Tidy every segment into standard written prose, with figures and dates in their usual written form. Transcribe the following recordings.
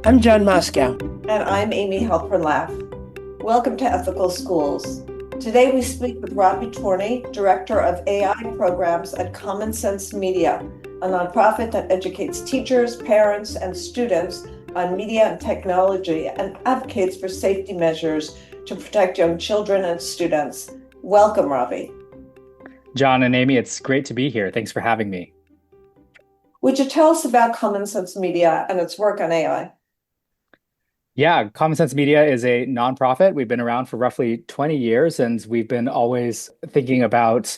I'm John Moscow. And I'm Amy Halpern-Laff. Welcome to Ethical Schools. Today we speak with Robbie Torney, Director of AI Programs at Common Sense Media, a nonprofit that educates teachers, parents, and students on media and technology and advocates for safety measures to protect young children and students. Welcome, Robbie. John and Amy, it's great to be here. Thanks for having me. Would you tell us about Common Sense Media and its work on AI? Yeah, Common Sense Media is a nonprofit. We've been around for roughly 20 years, and we've been always thinking about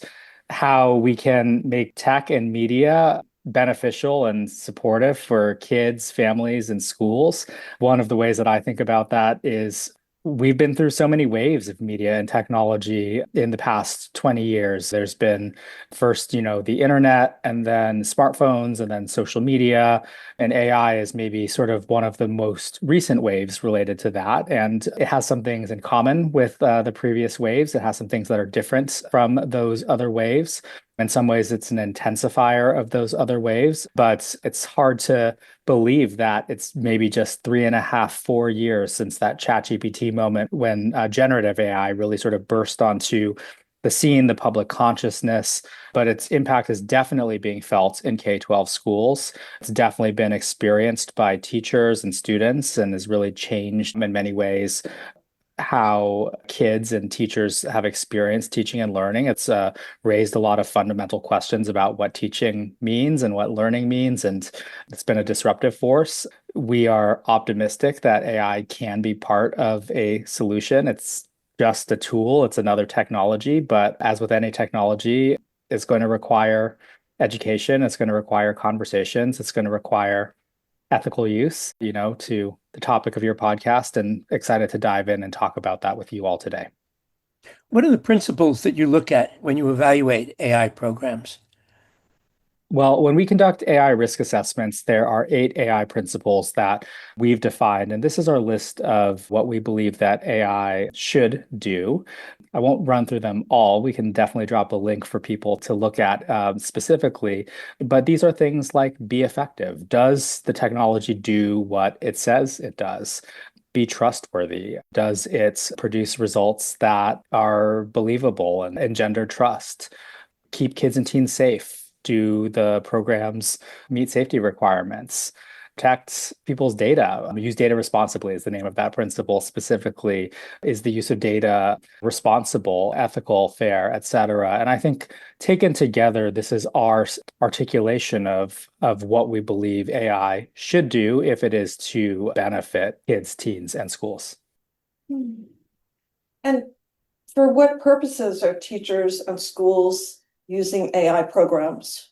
how we can make tech and media beneficial and supportive for kids, families, and schools. One of the ways that I think about that is we've been through so many waves of media and technology in the past 20 years. There's been first, the internet, and then smartphones, and then social media. And AI is maybe sort of one of the most recent waves related to that. And it has some things in common with the previous waves. It has some things that are different from those other waves. In some ways, it's an intensifier of those other waves, but it's hard to believe that it's maybe just 3.5, 4 years since that ChatGPT moment when generative AI really sort of burst onto the scene, the public consciousness, but its impact is definitely being felt in K-12 schools. It's definitely been experienced by teachers and students and has really changed in many ways how kids and teachers have experienced teaching and learning. It's raised a lot of fundamental questions about what teaching means and what learning means, and it's been a disruptive force. We are optimistic that AI can be part of a solution. It's just a tool, it's another technology, but as with any technology, it's going to require education, it's going to require conversations, it's going to require ethical use, to the topic of your podcast, and excited to dive in and talk about that with you all today. What are the principles that you look at when you evaluate AI programs? Well, when we conduct AI risk assessments, there are 8 AI principles that we've defined. And this is our list of what we believe that AI should do. I won't run through them all. We can definitely drop a link for people to look at specifically. But these are things like be effective. Does the technology do what it says it does? Be trustworthy? Does it produce results that are believable and engender trust? Keep kids and teens safe? Do the programs meet safety requirements? Protect people's data. Use data responsibly is the name of that principle specifically. Is the use of data responsible, ethical, fair, et cetera? And I think taken together, this is our articulation of what we believe AI should do if it is to benefit kids, teens, and schools. And for what purposes are teachers and schools using AI programs?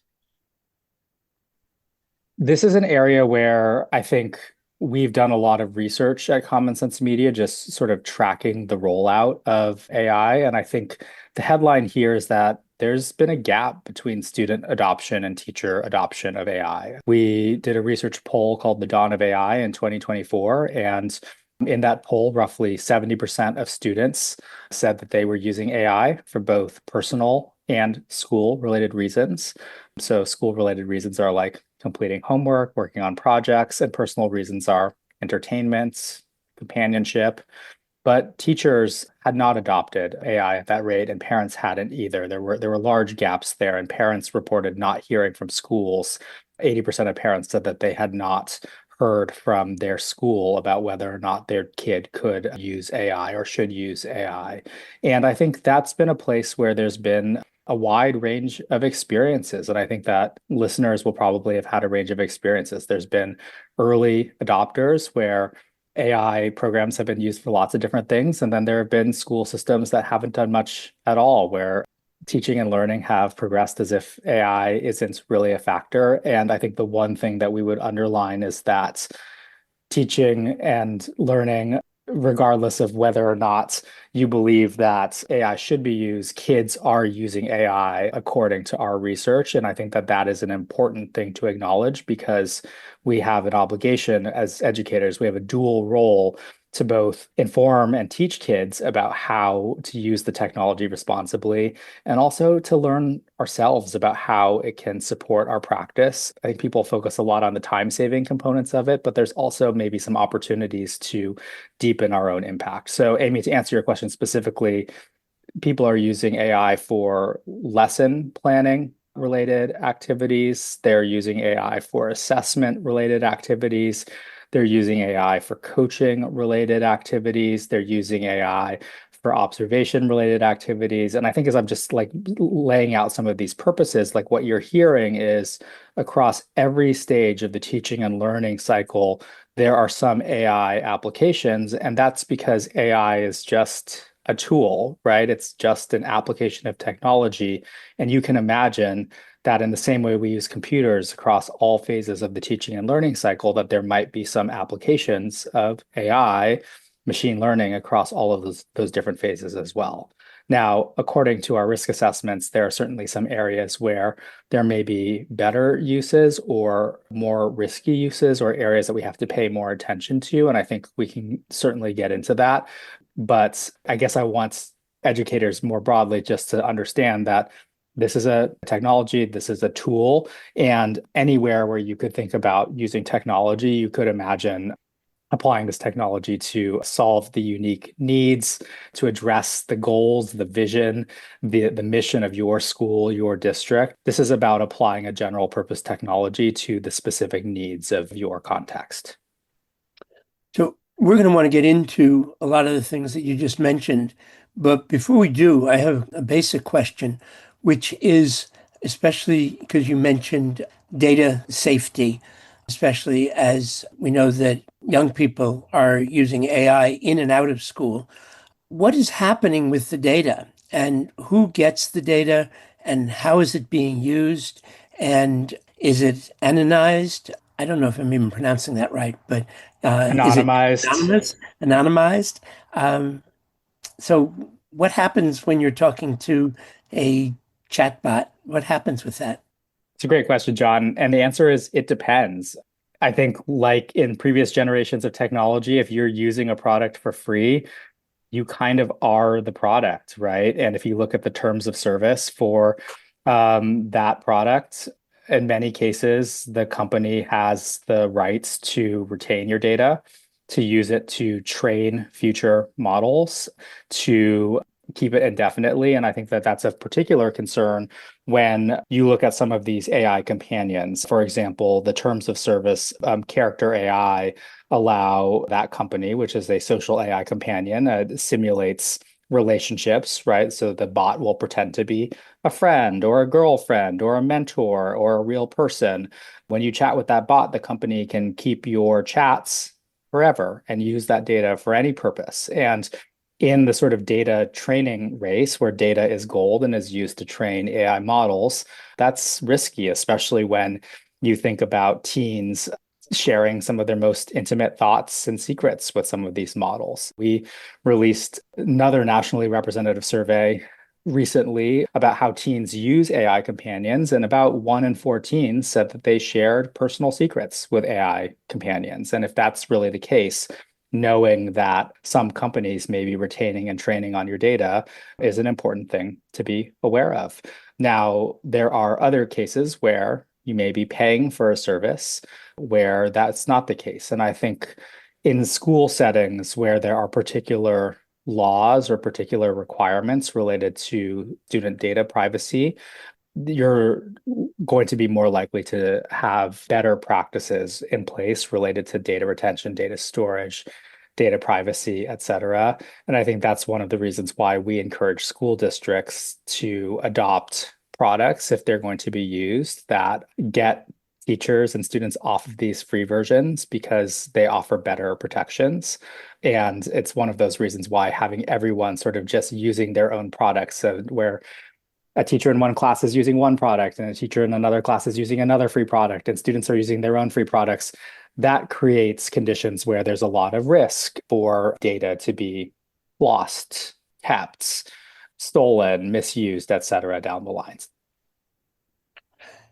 This is an area where I think we've done a lot of research at Common Sense Media, just sort of tracking the rollout of AI. And I think the headline here is that there's been a gap between student adoption and teacher adoption of AI. We did a research poll called The Dawn of AI in 2024. And in that poll, roughly 70% of students said that they were using AI for both personal and school-related reasons. So school-related reasons are like completing homework, working on projects, and personal reasons are entertainment, companionship. But teachers had not adopted AI at that rate, and parents hadn't either. There were large gaps there, and parents reported not hearing from schools. 80% of parents said that they had not heard from their school about whether or not their kid could use AI or should use AI. And I think that's been a place where there's been a wide range of experiences. And I think that listeners will probably have had a range of experiences. There's been early adopters where AI programs have been used for lots of different things. And then there have been school systems that haven't done much at all, where teaching and learning have progressed as if AI isn't really a factor. And I think the one thing that we would underline is that teaching and learning, regardless of whether or not you believe that AI should be used, kids are using AI according to our research. And I think that that is an important thing to acknowledge because we have an obligation as educators. We have a dual role to both inform and teach kids about how to use the technology responsibly and also to learn ourselves about how it can support our practice. I think people focus a lot on the time-saving components of it, but there's also maybe some opportunities to deepen our own impact. So, Amy, to answer your question specifically, people are using AI for lesson planning related activities. They're using AI for assessment related activities. They're using AI for coaching related activities. They're using AI for observation related activities. And I think as I'm just like laying out some of these purposes, like what you're hearing is across every stage of the teaching and learning cycle, there are some AI applications. And that's because AI is just a tool, right? It's just an application of technology. And you can imagine that in the same way we use computers across all phases of the teaching and learning cycle, that there might be some applications of AI, machine learning across all of those different phases as well. Now, according to our risk assessments, there are certainly some areas where there may be better uses or more risky uses or areas that we have to pay more attention to. And I think we can certainly get into that. But I guess I want educators more broadly just to understand that this is a technology, this is a tool, and anywhere where you could think about using technology, you could imagine applying this technology to solve the unique needs, to address the goals, the vision, the mission of your school, your district. This is about applying a general purpose technology to the specific needs of your context. So we're going to want to get into a lot of the things that you just mentioned. But before we do, I have a basic question, which is especially because you mentioned data safety, especially as we know that young people are using AI in and out of school. What is happening with the data and who gets the data and how is it being used? And is it anonymized? I don't know if I'm even pronouncing that right, but is it Anonymized. anonymous, anonymized? Um, so what happens when you're talking to a chatbot? What happens with that? It's a great question, John. And the answer is it depends. I think, like in previous generations of technology, if you're using a product for free, you kind of are the product, right? And if you look at the terms of service for that product, in many cases, the company has the rights to retain your data, to use it to train future models, to keep it indefinitely. And I think that that's of particular concern when you look at some of these AI companions. For example, the terms of service, Character AI allow that company, which is a social AI companion, simulates relationships, right? So the bot will pretend to be a friend or a girlfriend or a mentor or a real person. When you chat with that bot, the company can keep your chats forever and use that data for any purpose. And in the sort of data training race where data is gold and is used to train AI models, that's risky, especially when you think about teens sharing some of their most intimate thoughts and secrets with some of these models. We released another nationally representative survey recently about how teens use AI companions, and about 1 in 4 teens said that they shared personal secrets with AI companions. And if that's really the case, knowing that some companies may be retaining and training on your data is an important thing to be aware of. Now, there are other cases where you may be paying for a service where that's not the case. And I think in school settings where there are particular laws or particular requirements related to student data privacy, you're going to be more likely to have better practices in place related to data retention, data storage, data privacy, et cetera. And I think that's one of the reasons why we encourage school districts to adopt products, if they're going to be used, that get teachers and students off of these free versions because they offer better protections. And it's one of those reasons why having everyone sort of just using their own products, so where a teacher in one class is using one product and a teacher in another class is using another free product and students are using their own free products, that creates conditions where there's a lot of risk for data to be lost, kept, stolen, misused, et cetera, down the lines.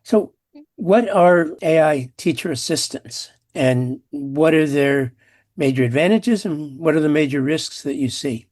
So what are AI teacher assistants and what are their major advantages and what are the major risks that you see?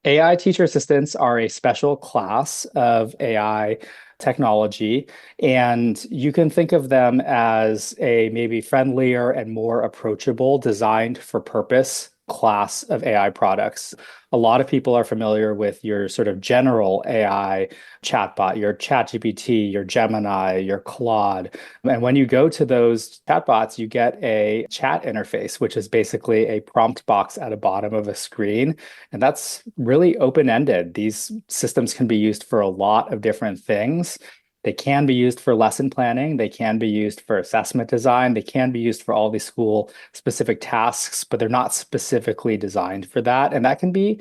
AI teacher assistants are a special class of AI technology, and you can think of them as a maybe friendlier and more approachable, designed for purpose class of AI products. A lot of people are familiar with your sort of general AI chatbot, your ChatGPT, your Gemini, your Claude. And when you go to those chatbots, you get a chat interface, which is basically a prompt box at the bottom of a screen. And that's really open-ended. These systems can be used for a lot of different things. They can be used for lesson planning. They can be used for assessment design. They can be used for all these school specific tasks, but they're not specifically designed for that. And that can be,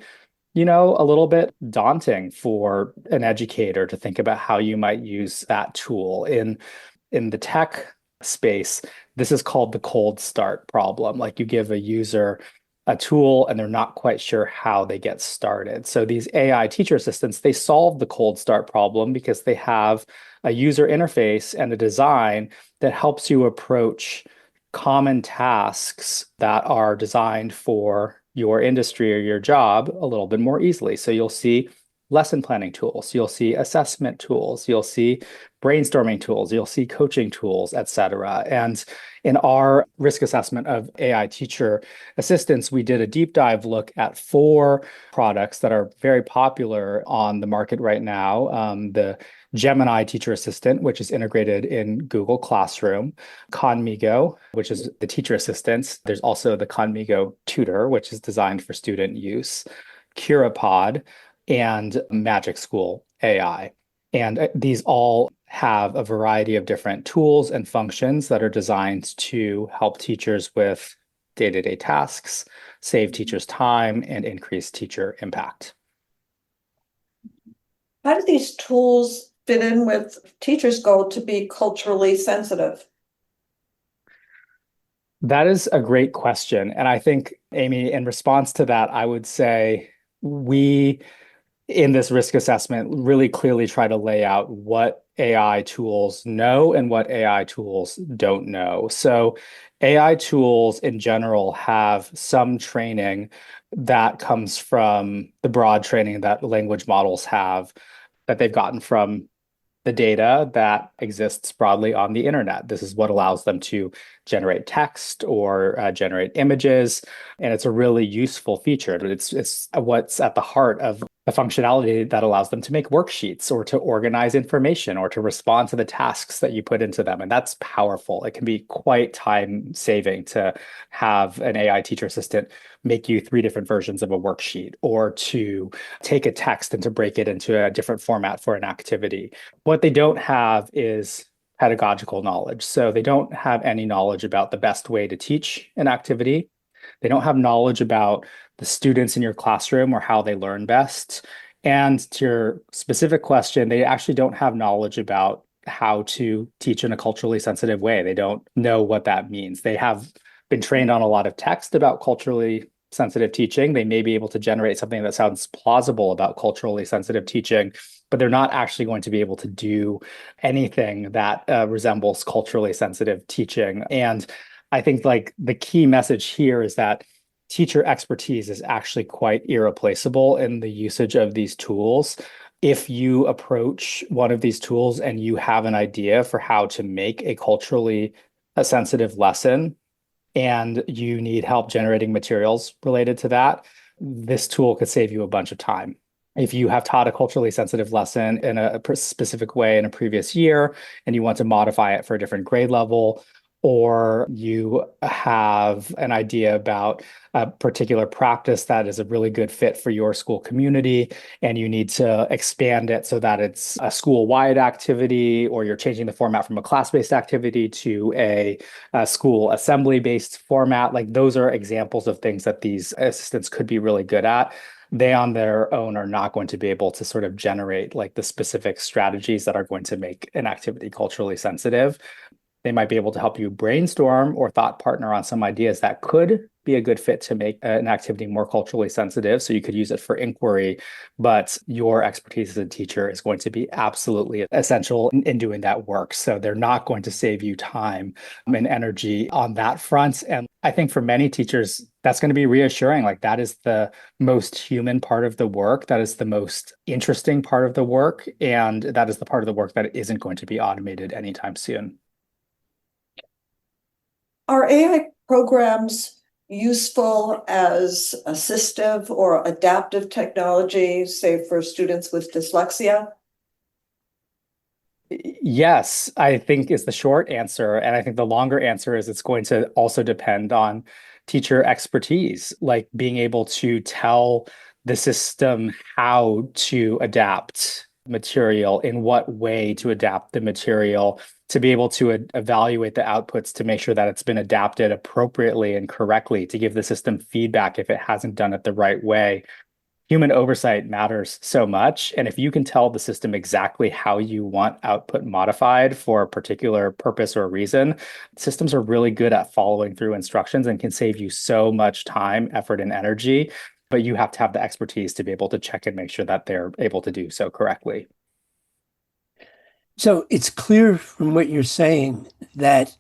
a little bit daunting for an educator to think about how you might use that tool in the tech space. This is called the cold start problem. Like you give a user a tool and they're not quite sure how they get started. So these AI teacher assistants, they solve the cold start problem because they have a user interface and a design that helps you approach common tasks that are designed for your industry or your job a little bit more easily. So you'll see lesson planning tools, you'll see assessment tools, you'll see brainstorming tools, you'll see coaching tools, et cetera. And in our risk assessment of AI teacher assistants, we did a deep dive look at 4 products that are very popular on the market right now. The Gemini teacher assistant, which is integrated in Google Classroom, Conmigo, which is the teacher assistants. There's also the Conmigo Tutor, which is designed for student use, Curipod, and Magic School AI. And these all have a variety of different tools and functions that are designed to help teachers with day-to-day tasks, save teachers time, and increase teacher impact. How do these tools fit in with teachers' goal to be culturally sensitive? That is a great question. And I think, Amy, in response to that, I would say we, in this risk assessment, really clearly try to lay out what AI tools know and what AI tools don't know. So AI tools in general have some training that comes from the broad training that language models have that they've gotten from the data that exists broadly on the internet. This is what allows them to generate text or generate images, and it's a really useful feature. It's what's at the heart of the functionality that allows them to make worksheets or to organize information or to respond to the tasks that you put into them. And that's powerful. It can be quite time saving to have an AI teacher assistant make you 3 different versions of a worksheet or to take a text and to break it into a different format for an activity. What they don't have is pedagogical knowledge. So they don't have any knowledge about the best way to teach an activity. They don't have knowledge about the students in your classroom or how they learn best. And to your specific question, they actually don't have knowledge about how to teach in a culturally sensitive way. They don't know what that means. They have been trained on a lot of text about culturally sensitive teaching. They may be able to generate something that sounds plausible about culturally sensitive teaching, but they're not actually going to be able to do anything that resembles culturally sensitive teaching. And I think like the key message here is that teacher expertise is actually quite irreplaceable in the usage of these tools. If you approach one of these tools and you have an idea for how to make a culturally sensitive lesson and you need help generating materials related to that, this tool could save you a bunch of time. If you have taught a culturally sensitive lesson in a specific way in a previous year and you want to modify it for a different grade level, or you have an idea about a particular practice that is a really good fit for your school community, and you need to expand it so that it's a school-wide activity, or you're changing the format from a class-based activity to a school assembly-based format, like those are examples of things that these assistants could be really good at. They on their own are not going to be able to sort of generate like the specific strategies that are going to make an activity culturally sensitive. They might be able to help you brainstorm or thought partner on some ideas that could be a good fit to make an activity more culturally sensitive. So you could use it for inquiry, but your expertise as a teacher is going to be absolutely essential in doing that work. So they're not going to save you time and energy on that front. And I think for many teachers, that's going to be reassuring. Like that is the most human part of the work. That is the most interesting part of the work. And that is the part of the work that isn't going to be automated anytime soon. Are AI programs useful as assistive or adaptive technology, say for students with dyslexia? Yes, I think is the short answer. And I think the longer answer is it's going to also depend on teacher expertise, like being able to tell the system how to adapt material, in what way to adapt the material, to be able to evaluate the outputs to make sure that it's been adapted appropriately and correctly, to give the system feedback if it hasn't done it the right way. Human oversight matters so much. And if you can tell the system exactly how you want output modified for a particular purpose or reason, systems are really good at following through instructions and can save you so much time, effort, and energy. But you have to have the expertise to be able to check and make sure that they're able to do so correctly. So it's clear from what you're saying that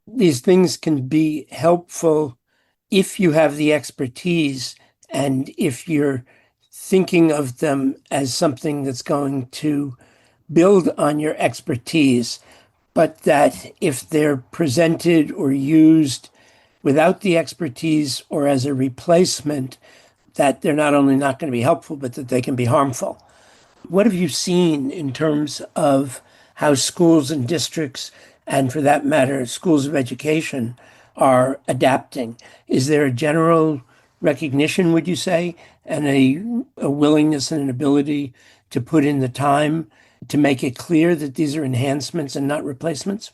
these things can be helpful if you have the expertise and if you're thinking of them as something that's going to build on your expertise, but that if they're presented or used without the expertise or as a replacement, that they're not only not going to be helpful, but that they can be harmful. What have you seen in terms of how schools and districts, and for that matter, schools of education, are adapting? Is there a general recognition, would you say, and a willingness and an ability to put in the time to make it clear that these are enhancements and not replacements?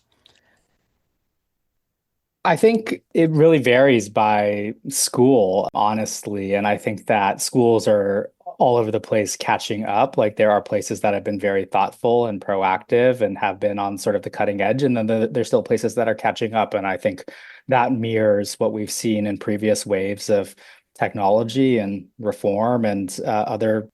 I think it really varies by school, honestly. And I think that schools are all over the place catching up. Like there are places that have been very thoughtful and proactive and have been on sort of the cutting edge. And then there's still places that are catching up. And I think that mirrors what we've seen in previous waves of technology and reform and other,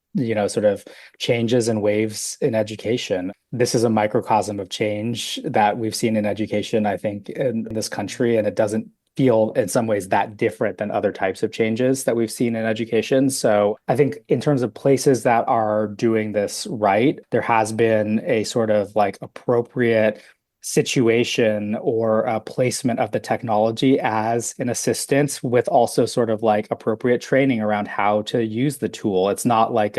sort of changes and waves in education. This is a microcosm of change that we've seen in education, I think, in this country, and it doesn't feel in some ways that different than other types of changes that we've seen in education. So I think in terms of places that are doing this right, there has been a sort of like appropriate situation or a placement of the technology as an assistance with also sort of like appropriate training around how to use the tool. It's not like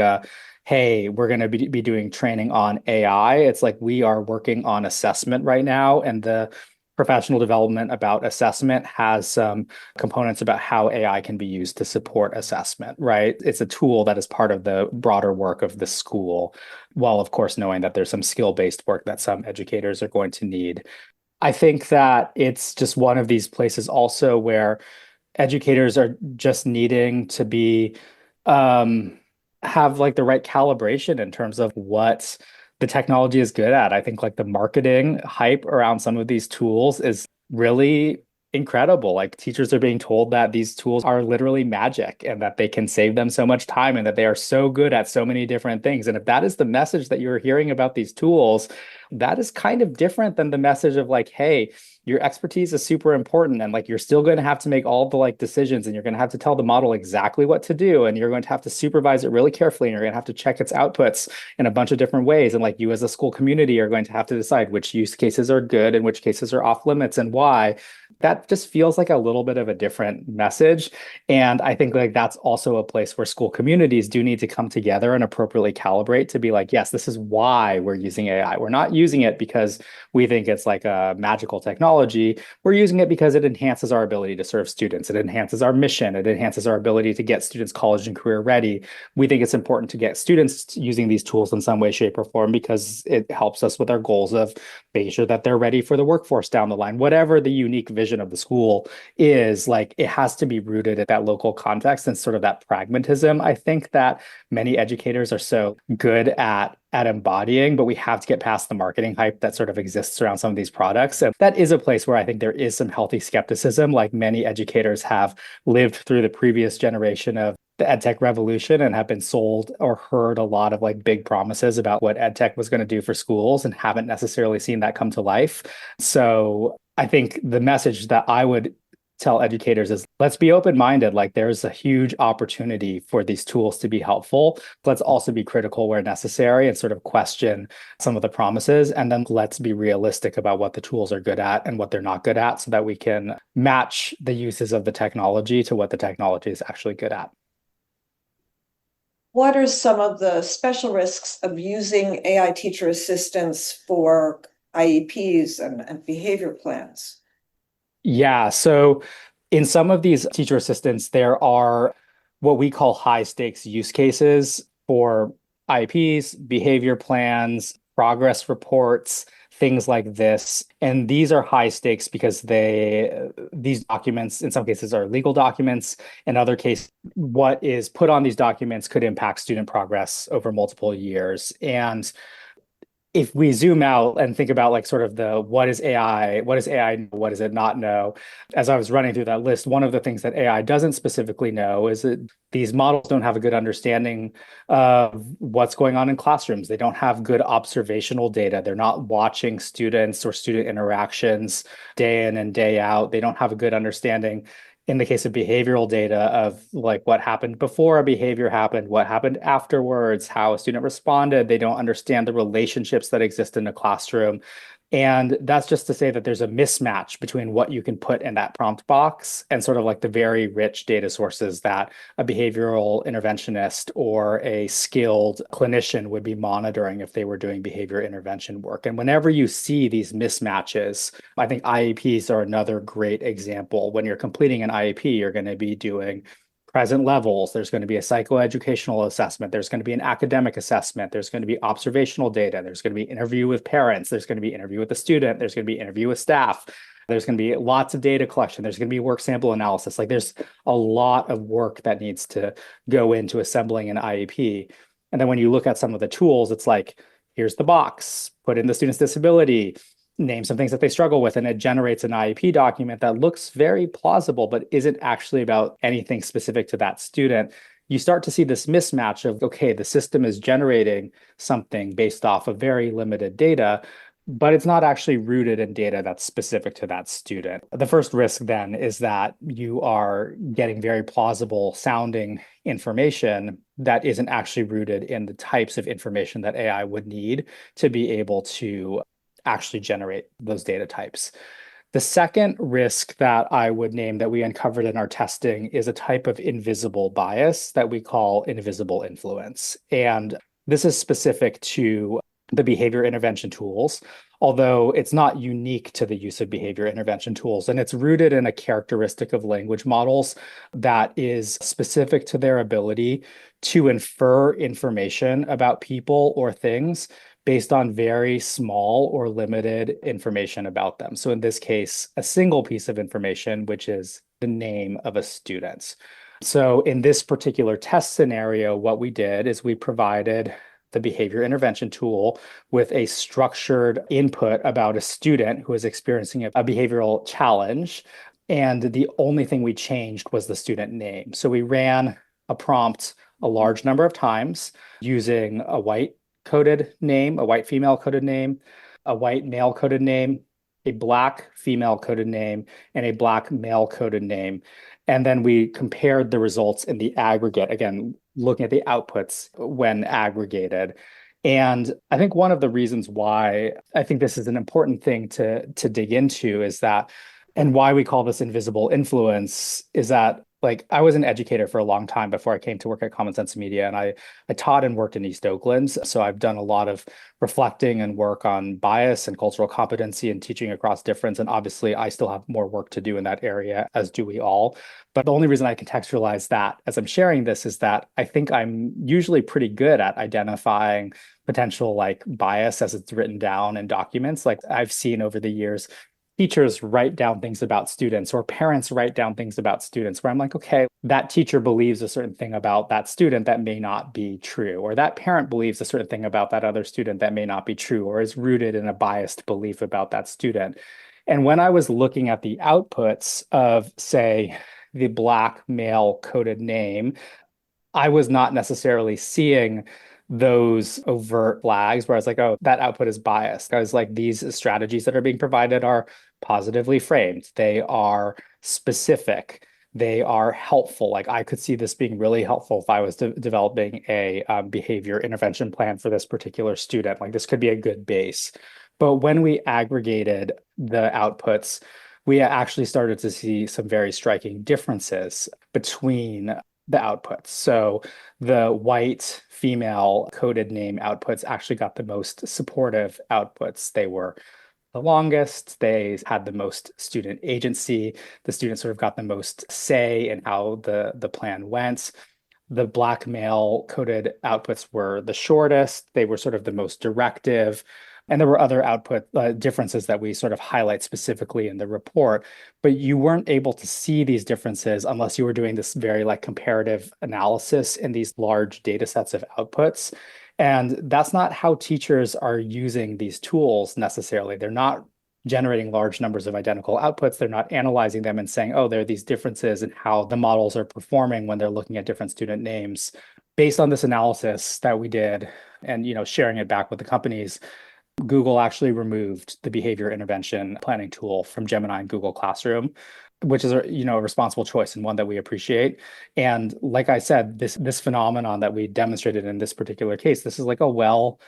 hey, we're going to be doing training on AI. It's like we are working on assessment right now, and the professional development about assessment has some components about how AI can be used to support assessment, right? It's a tool that is part of the broader work of the school, while of course knowing that there's some skill-based work that some educators are going to need. I think that it's just one of these places also where educators are just needing to be have like the right calibration in terms of what the technology is good at. I think like the marketing hype around some of these tools is really incredible. Like teachers are being told that these tools are literally magic and that they can save them so much time and that they are so good at so many different things. And if that is the message that you're hearing about these tools, that is kind of different than the message of like, hey, your expertise is super important and like you're still going to have to make all the like decisions and you're going to have to tell the model exactly what to do and you're going to have to supervise it really carefully and you're going to have to check its outputs in a bunch of different ways, and like you as a school community are going to have to decide which use cases are good and which cases are off limits and why. That just feels like a little bit of a different message. And I think like that's also a place where school communities do need to come together and appropriately calibrate to be like, yes, this is why we're using AI. We're not using it because we think it's like a magical technology. We're using it because it enhances our ability to serve students. It enhances our mission. It enhances our ability to get students college and career ready. We think it's important to get students using these tools in some way, shape, or form because it helps us with our goals of making sure that they're ready for the workforce down the line. Whatever the unique vision of the school is, like it has to be rooted at that local context and sort of that pragmatism. I think that many educators are so good at at embodying, but we have to get past the marketing hype that sort of exists around some of these products. And that is a place where I think there is some healthy skepticism, like many educators have lived through the previous generation of the edtech revolution and have been sold or heard a lot of like big promises about what edtech was going to do for schools and haven't necessarily seen that come to life. So I think the message that I would tell educators is let's be open-minded. Like there's a huge opportunity for these tools to be helpful. Let's also be critical where necessary and sort of question some of the promises. And then let's be realistic about what the tools are good at and what they're not good at so that we can match the uses of the technology to what the technology is actually good at. What are some of the special risks of using AI teacher assistants for IEPs and behavior plans? Yeah. So in some of these teacher assistants, there are what we call high stakes use cases for IEPs, behavior plans, progress reports, things like this. And these are high stakes because these documents, in some cases, are legal documents. In other cases, what is put on these documents could impact student progress over multiple years. And if we zoom out and think about like sort of the what is AI, what does AI know, what does it not know? As I was running through that list, one of the things that AI doesn't specifically know is that these models don't have a good understanding of what's going on in classrooms. They don't have good observational data. They're not watching students or student interactions day in and day out. They don't have a good understanding in the case of behavioral data of like what happened before a behavior happened, what happened afterwards, how a student responded. They don't understand the relationships that exist in a classroom. And that's just to say that there's a mismatch between what you can put in that prompt box and sort of like the very rich data sources that a behavioral interventionist or a skilled clinician would be monitoring if they were doing behavior intervention work. And whenever you see these mismatches, I think IEPs are another great example. When you're completing an IEP, you're going to be doing present levels. There's going to be a psychoeducational assessment. There's going to be an academic assessment. There's going to be observational data. There's going to be interview with parents. There's going to be interview with the student. There's going to be interview with staff. There's going to be lots of data collection. There's going to be work sample analysis. Like there's a lot of work that needs to go into assembling an IEP. And then when you look at some of the tools, it's like, here's the box, put in the student's disability, name some things that they struggle with, and it generates an IEP document that looks very plausible, but isn't actually about anything specific to that student. You start to see this mismatch of, okay, the system is generating something based off of very limited data, but it's not actually rooted in data that's specific to that student. The first risk then is that you are getting very plausible sounding information that isn't actually rooted in the types of information that AI would need to be able to actually generate those data types. The second risk that I would name that we uncovered in our testing is a type of invisible bias that we call invisible influence. And this is specific to the behavior intervention tools, although it's not unique to the use of behavior intervention tools. And it's rooted in a characteristic of language models that is specific to their ability to infer information about people or things based on very small or limited information about them. So in this case, a single piece of information, which is the name of a student. So in this particular test scenario, what we did is we provided the behavior intervention tool with a structured input about a student who is experiencing a behavioral challenge. And the only thing we changed was the student name. So we ran a prompt a large number of times using a white coded name, a white female coded name, a white male coded name, a black female coded name, and a black male coded name. And then we compared the results in the aggregate, again, looking at the outputs when aggregated. And I think one of the reasons why I think this is an important thing to dig into is that, and why we call this invisible influence, is that like I was an educator for a long time before I came to work at Common Sense Media, and I taught and worked in East Oakland. So I've done a lot of reflecting and work on bias and cultural competency and teaching across difference. And obviously, I still have more work to do in that area, as do we all. But the only reason I contextualize that as I'm sharing this is that I think I'm usually pretty good at identifying potential like bias as it's written down in documents. Like I've seen over the years teachers write down things about students or parents write down things about students where I'm like, okay, that teacher believes a certain thing about that student that may not be true, or that parent believes a certain thing about that other student that may not be true, or is rooted in a biased belief about that student. And when I was looking at the outputs of, say, the Black male coded name, I was not necessarily seeing those overt flags where I was like, oh, that output is biased. I was like, these strategies that are being provided are positively framed. They are specific. They are helpful. Like I could see this being really helpful if I was developing a behavior intervention plan for this particular student. Like this could be a good base. But when we aggregated the outputs, we actually started to see some very striking differences between the outputs. So the white female coded name outputs actually got the most supportive outputs. They were the longest, they had the most student agency, the students sort of got the most say in how the plan went. The Black male coded outputs were the shortest, they were sort of the most directive. And there were other output differences that we sort of highlight specifically in the report, but you weren't able to see these differences unless you were doing this very like comparative analysis in these large data sets of outputs. And that's not how teachers are using these tools necessarily. They're not generating large numbers of identical outputs. They're not analyzing them and saying, oh, there are these differences in how the models are performing when they're looking at different student names. Based on this analysis that we did and sharing it back with the companies, Google actually removed the behavior intervention planning tool from Gemini and Google Classroom, which is a responsible choice and one that we appreciate. And like I said, this phenomenon that we demonstrated in this particular case, this is like a well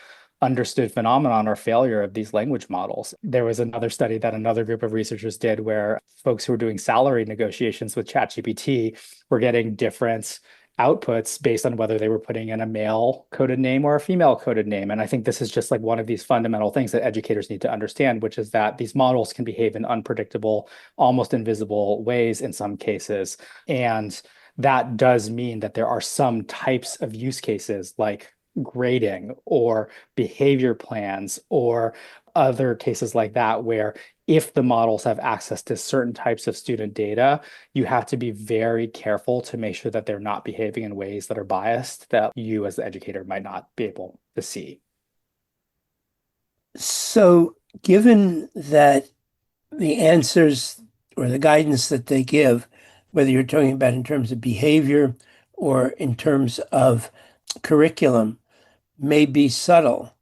understood phenomenon or failure of these language models. There was another study that another group of researchers did where folks who were doing salary negotiations with ChatGPT were getting different outputs based on whether they were putting in a male coded name or a female coded name. And I think this is just like one of these fundamental things that educators need to understand, which is that these models can behave in unpredictable, almost invisible ways in some cases. And that does mean that there are some types of use cases like grading or behavior plans or other cases like that, where if the models have access to certain types of student data, you have to be very careful to make sure that they're not behaving in ways that are biased that you as the educator might not be able to see. So, given that the answers or the guidance that they give, whether you're talking about in terms of behavior or in terms of curriculum, may be subtle,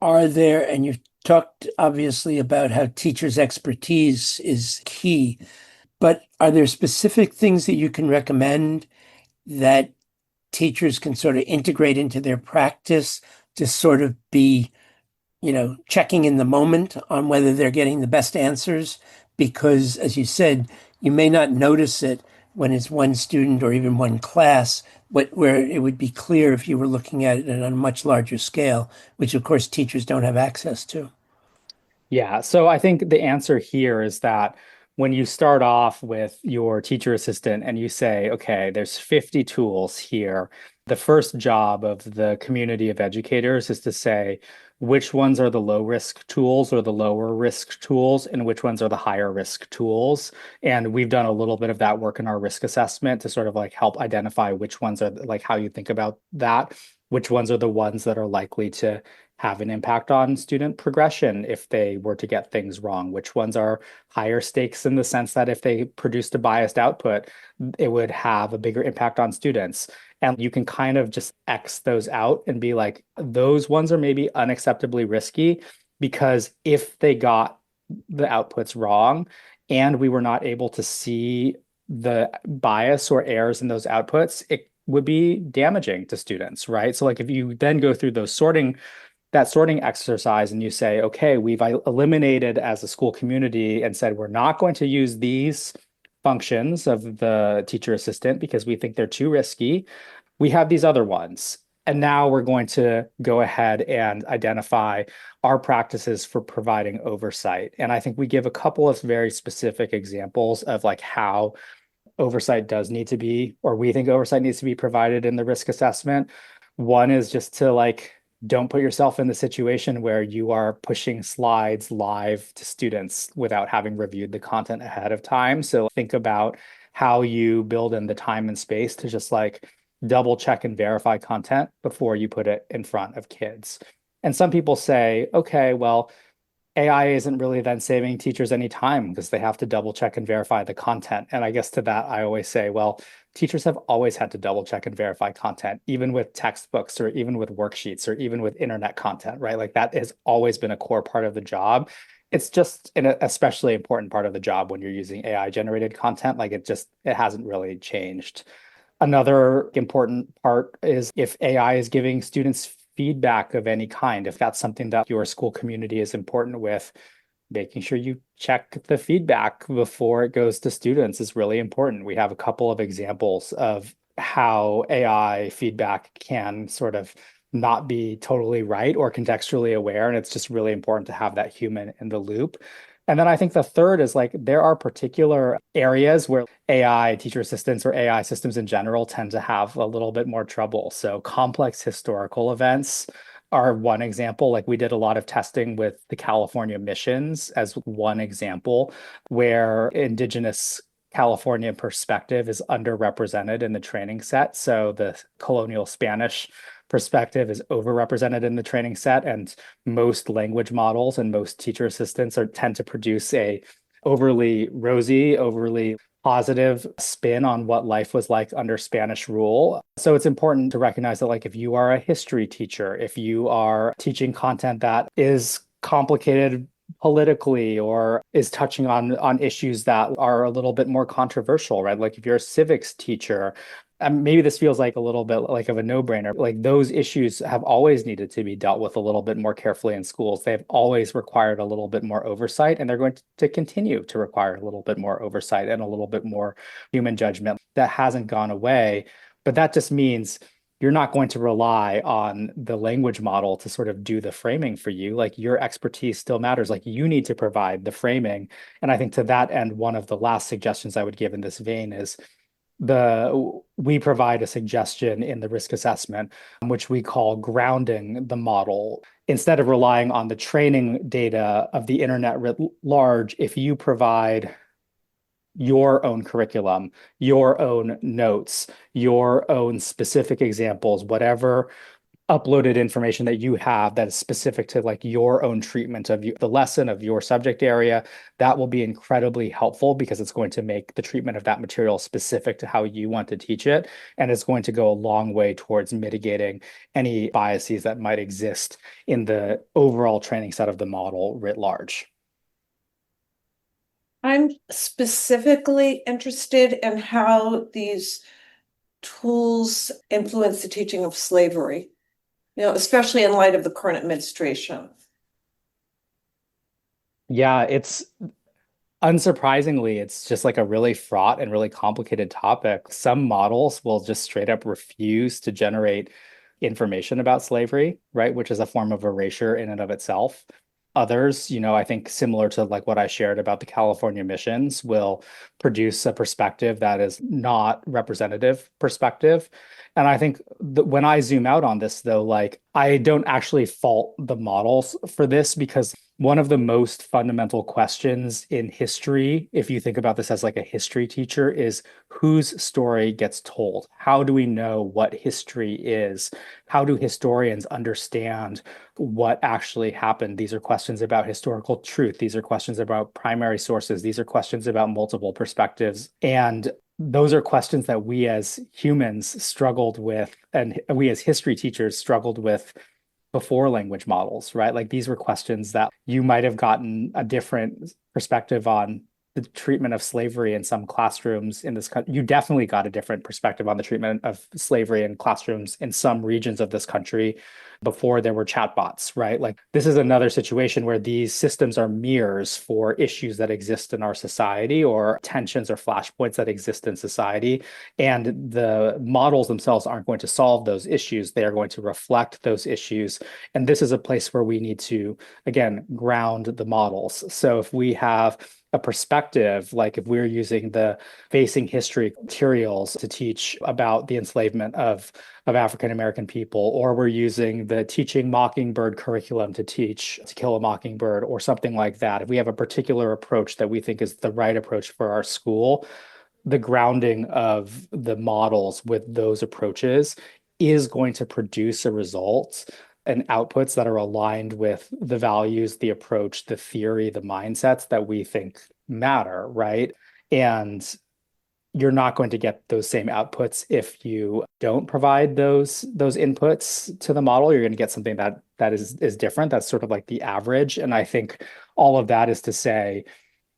are there, and you've talked obviously about how teachers' expertise is key, but are there specific things that you can recommend that teachers can sort of integrate into their practice to sort of be, checking in the moment on whether they're getting the best answers? Because, as you said, you may not notice it when it's one student or even one class, but where it would be clear if you were looking at it on a much larger scale, which of course teachers don't have access to. Yeah, so I think the answer here is that when you start off with your teacher assistant and you say, okay, there's 50 tools here, the first job of the community of educators is to say which ones are the low risk tools or the lower risk tools, and which ones are the higher risk tools. And we've done a little bit of that work in our risk assessment to sort of like help identify which ones are like how you think about that, which ones are the ones that are likely to have an impact on student progression if they were to get things wrong, which ones are higher stakes in the sense that if they produced a biased output, it would have a bigger impact on students. And you can kind of just X those out and be like, those ones are maybe unacceptably risky because if they got the outputs wrong and we were not able to see the bias or errors in those outputs, it would be damaging to students, right? So like if you then go through that sorting exercise and you say, okay, we've eliminated as a school community and said, we're not going to use these functions of the teacher assistant because we think they're too risky. We have these other ones. And now we're going to go ahead and identify our practices for providing oversight. And I think we give a couple of very specific examples of like how oversight does need to be, or we think oversight needs to be provided in the risk assessment. One is just to like don't put yourself in the situation where you are pushing slides live to students without having reviewed the content ahead of time. So think about how you build in the time and space to just like double check and verify content before you put it in front of kids. And some people say, okay, well, AI isn't really then saving teachers any time because they have to double check and verify the content. And I guess to that, I always say, well, teachers have always had to double check and verify content, even with textbooks or even with worksheets or even with internet content, right? Like that has always been a core part of the job. It's just an especially important part of the job when you're using AI generated content. Like it hasn't really changed. Another important part is if AI is giving students feedback of any kind, if that's something that your school community is important with, making sure you check the feedback before it goes to students is really important. We have a couple of examples of how AI feedback can sort of not be totally right or contextually aware. And it's just really important to have that human in the loop. And then I think the third is like there are particular areas where AI teacher assistants or AI systems in general tend to have a little bit more trouble. So complex historical events are one example. Like we did a lot of testing with the California missions as one example, where Indigenous California perspective is underrepresented in the training set. So the colonial Spanish perspective is overrepresented in the training set, and most language models and most teacher assistants tend to produce a overly rosy, overly positive spin on what life was like under Spanish rule. So it's important to recognize that like if you are a history teacher, if you are teaching content that is complicated politically or is touching on issues that are a little bit more controversial, right? Like if you're a civics teacher, and maybe this feels like a little bit like of a no-brainer. Like those issues have always needed to be dealt with a little bit more carefully in schools. They've always required a little bit more oversight, and they're going to continue to require a little bit more oversight and a little bit more human judgment. That hasn't gone away, but that just means you're not going to rely on the language model to sort of do the framing for you. Like your expertise still matters. Like you need to provide the framing. And I think to that end, one of the last suggestions I would give in this vein is we provide a suggestion in the risk assessment, which we call grounding the model. Instead of relying on the training data of the internet writ large, if you provide your own curriculum, your own notes, your own specific examples, whatever uploaded information that you have that is specific to like your own treatment of the lesson of your subject area, that will be incredibly helpful because it's going to make the treatment of that material specific to how you want to teach it. And it's going to go a long way towards mitigating any biases that might exist in the overall training set of the model writ large. I'm specifically interested in how these tools influence the teaching of slavery, especially in light of the current administration. Yeah, it's unsurprisingly, it's just like a really fraught and really complicated topic. Some models will just straight up refuse to generate information about slavery, right? Which is a form of erasure in and of itself. Others, I think similar to like what I shared about the California missions, will produce a perspective that is not representative perspective. And I think when I zoom out on this, though, like I don't actually fault the models for this because one of the most fundamental questions in history, if you think about this as like a history teacher, is whose story gets told? How do we know what history is? How do historians understand what actually happened? These are questions about historical truth. These are questions about primary sources. These are questions about multiple perspectives. And those are questions that we as humans struggled with, and we as history teachers struggled with before language models, right? Like these were questions that you might have gotten a different perspective on the treatment of slavery in some classrooms in this country. You definitely got a different perspective on the treatment of slavery in classrooms in some regions of this country before there were chatbots, right? Like this is another situation where these systems are mirrors for issues that exist in our society or tensions or flashpoints that exist in society. And the models themselves aren't going to solve those issues. They are going to reflect those issues. And this is a place where we need to, again, ground the models. So if we have a perspective, like if we're using the facing history materials to teach about the enslavement of African American people, or we're using the teaching mockingbird curriculum to teach To Kill a Mockingbird or something like that. If we have a particular approach that we think is the right approach for our school, the grounding of the models with those approaches is going to produce a result and outputs that are aligned with the values, the approach, the theory, the mindsets that we think matter, right? And you're not going to get those same outputs if you don't provide those inputs to the model. You're going to get something that is different. That's sort of like the average. And I think all of that is to say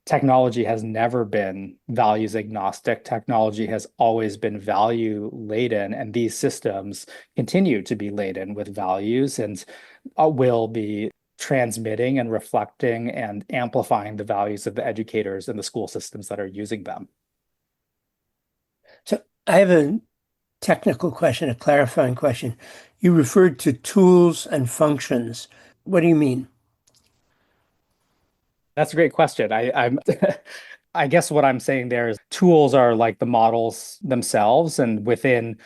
technology has never been values agnostic. Technology has always been value laden, and these systems continue to be laden with values and will be transmitting and reflecting and amplifying the values of the educators and the school systems that are using them. So I have a technical question, a clarifying question. You referred to tools and functions. What do you mean? That's a great question. I'm I guess what I'm saying there is tools are like the models themselves, and within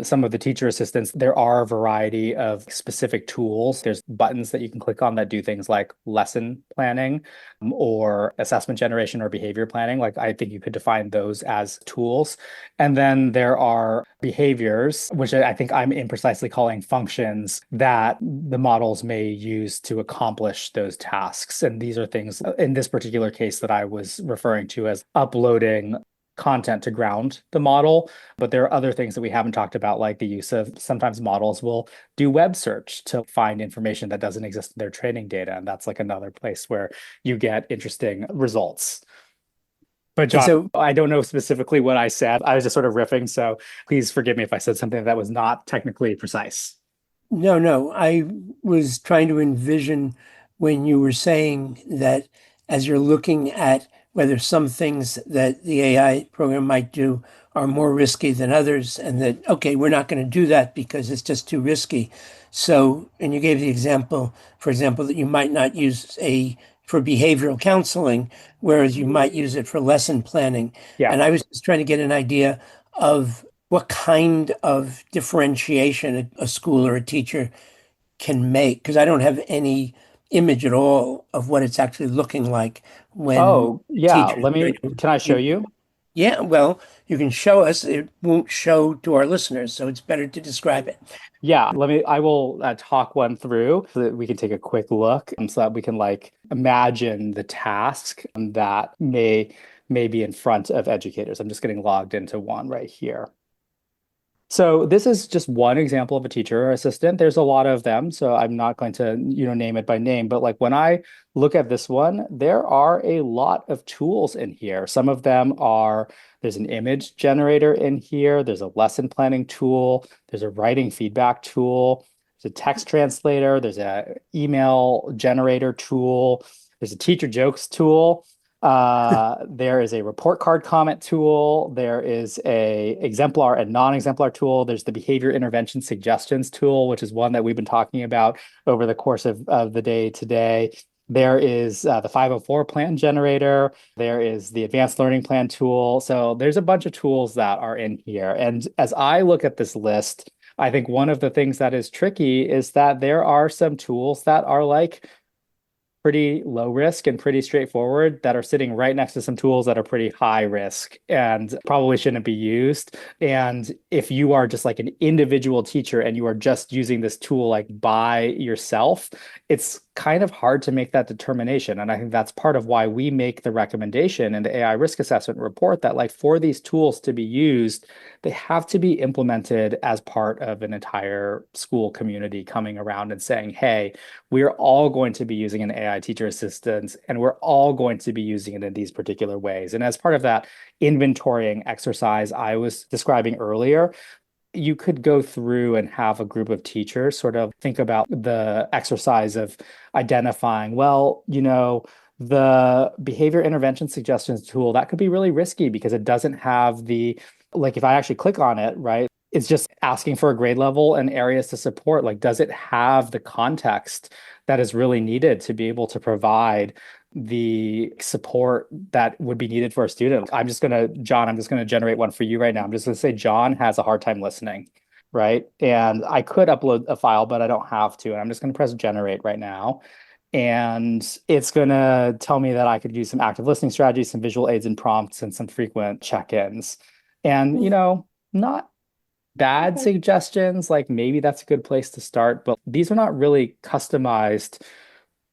some of the teacher assistants, there are a variety of specific tools. There's buttons that you can click on that do things like lesson planning or assessment generation or behavior planning. Like I think you could define those as tools. And then there are behaviors, which I think I'm imprecisely calling functions that the models may use to accomplish those tasks. And these are things in this particular case that I was referring to as uploading content to ground the model. But there are other things that we haven't talked about, like the use of sometimes models will do web search to find information that doesn't exist in their training data. And that's like another place where you get interesting results. But And John, so, I don't know specifically what I said. I was just sort of riffing. So please forgive me if I said something that was not technically precise. no, no, I was trying to envision when you were saying that as you're looking at whether some things that the AI program might do are more risky than others, and that, okay, we're not going to do that because it's just too risky. So, and you gave the example, for example, that you might not use a for behavioral counseling, whereas you might use it for lesson planning. Yeah. And I was just trying to get an idea of what kind of differentiation a school or a teacher can make, because I don't have any image at all of what it's actually looking like when Oh, yeah. teachers try to Can I show use. you? Yeah, well, you can show us. It won't show to our listeners, so it's better to describe it. Yeah, I will talk one through so that we can take a quick look so that we can like imagine the task that may be in front of educators. I'm just getting logged into one right here. So this is just one example of a teacher assistant. There's a lot of them, so I'm not going to, name it by name, but like when I look at this one, there are a lot of tools in here. Some of them are, there's an image generator in here, there's a lesson planning tool, there's a writing feedback tool, there's a text translator, there's a email generator tool, there's a teacher jokes tool. There is a report card comment tool. There is a exemplar and non-exemplar tool. There's the behavior intervention suggestions tool, which is one that we've been talking about over the course of the day today. There is the 504 plan generator. There is the advanced learning plan tool. So there's a bunch of tools that are in here. And as I look at this list, I think one of the things that is tricky is that there are some tools that are like pretty low risk and pretty straightforward that are sitting right next to some tools that are pretty high risk and probably shouldn't be used. And if you are just like an individual teacher and you are just using this tool like by yourself, it's kind of hard to make that determination. And I think that's part of why we make the recommendation in the AI risk assessment report that like for these tools to be used, they have to be implemented as part of an entire school community coming around and saying, hey, we're all going to be using an AI teacher assistant and we're all going to be using it in these particular ways. And as part of that inventorying exercise I was describing earlier, you could go through and have a group of teachers sort of think about the exercise of identifying, well, the behavior intervention suggestions tool, that could be really risky because it doesn't have like if I actually click on it, right, it's just asking for a grade level and areas to support. Like, does it have the context that is really needed to be able to provide the support that would be needed for a student. John, I'm just going to generate one for you right now. I'm just going to say John has a hard time listening, right? And I could upload a file, but I don't have to. And I'm just going to press generate right now. And it's going to tell me that I could use some active listening strategies, some visual aids and prompts, and some frequent check-ins. And, not bad Okay. suggestions. Like maybe that's a good place to start, but these are not really customized